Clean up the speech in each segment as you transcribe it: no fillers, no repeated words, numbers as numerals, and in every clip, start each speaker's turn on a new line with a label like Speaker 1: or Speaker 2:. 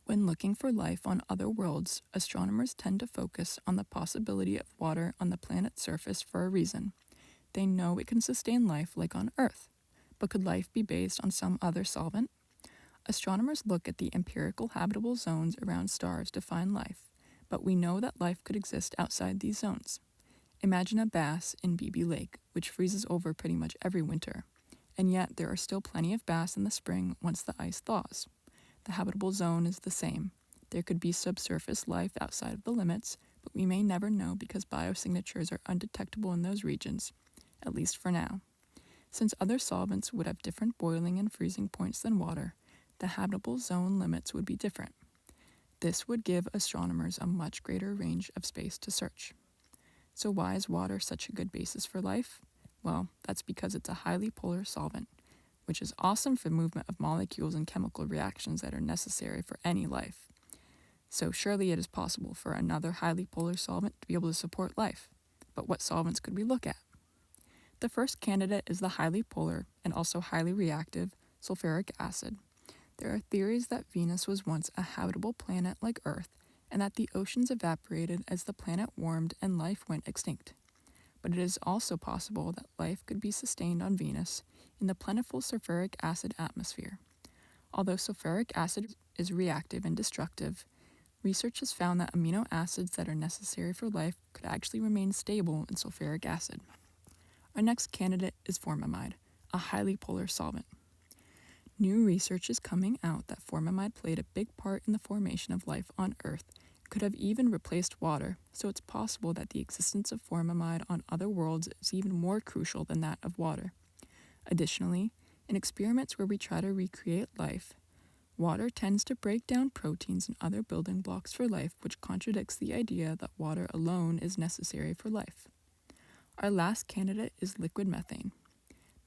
Speaker 1: When looking for life on other worlds, astronomers tend to focus on the possibility of water on the planet's surface for a reason. They know it can sustain life like on Earth, but could life be based on some other solvent? Astronomers look at the empirical habitable zones around stars to find life, but we know that life could exist outside these zones. Imagine a bass in Beebe Lake, which freezes over pretty much every winter, and yet there are still plenty of bass in the spring once the ice thaws. The habitable zone is the same. There could be subsurface life outside of the limits, but we may never know because biosignatures are undetectable in those regions, at least for now. Since other solvents would have different boiling and freezing points than water, the habitable zone limits would be different. This would give astronomers a much greater range of space to search. So why is water such a good basis for life? Well, that's because it's a highly polar solvent, which is awesome for movement of molecules and chemical reactions that are necessary for any life. So surely it is possible for another highly polar solvent to be able to support life. But what solvents could we look at? The first candidate is the highly polar and also highly reactive sulfuric acid. There are theories that Venus was once a habitable planet like Earth, and that the oceans evaporated as the planet warmed and life went extinct. But it is also possible that life could be sustained on Venus in the plentiful sulfuric acid atmosphere. Although sulfuric acid is reactive and destructive, research has found that amino acids that are necessary for life could actually remain stable in sulfuric acid. Our next candidate is formamide, a highly polar solvent. New research is coming out that formamide played a big part in the formation of life on Earth, could have even replaced water, so it's possible that the existence of formamide on other worlds is even more crucial than that of water. Additionally, in experiments where we try to recreate life, water tends to break down proteins and other building blocks for life, which contradicts the idea that water alone is necessary for life. Our last candidate is liquid methane.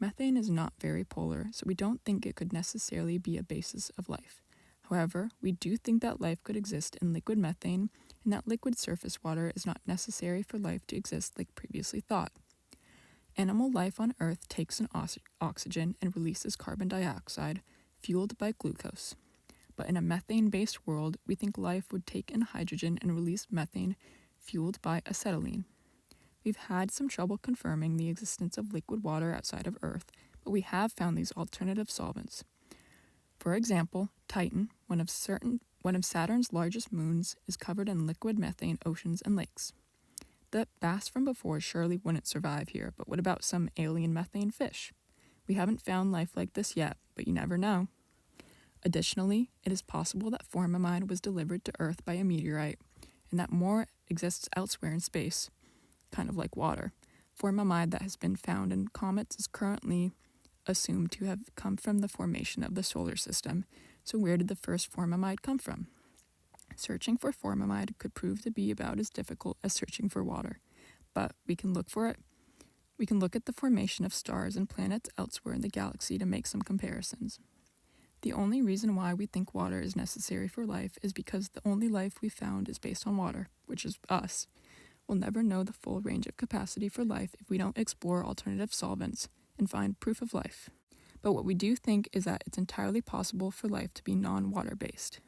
Speaker 1: Methane is not very polar, so we don't think it could necessarily be a basis of life. However, we do think that life could exist in liquid methane, and that liquid surface water is not necessary for life to exist like previously thought. Animal life on Earth takes in oxygen and releases carbon dioxide, fueled by glucose. But in a methane-based world, we think life would take in hydrogen and release methane, fueled by acetylene. We've had some trouble confirming the existence of liquid water outside of Earth, but we have found these alternative solvents. For example, Titan, one of Saturn's largest moons, is covered in liquid methane oceans and lakes. The bass from before surely wouldn't survive here, but what about some alien methane fish? We haven't found life like this yet, but you never know. Additionally, it is possible that formamide was delivered to Earth by a meteorite, and that more exists elsewhere in space, kind of like water. Formamide that has been found in comets is currently assumed to have come from the formation of the solar system. So where did the first formamide come from? Searching for formamide could prove to be about as difficult as searching for water, but we can look for it. We can look at the formation of stars and planets elsewhere in the galaxy to make some comparisons. The only reason why we think water is necessary for life is because the only life we found is based on water, which is us. We'll never know the full range of capacity for life if we don't explore alternative solvents and find proof of life. But what we do think is that it's entirely possible for life to be non-water based.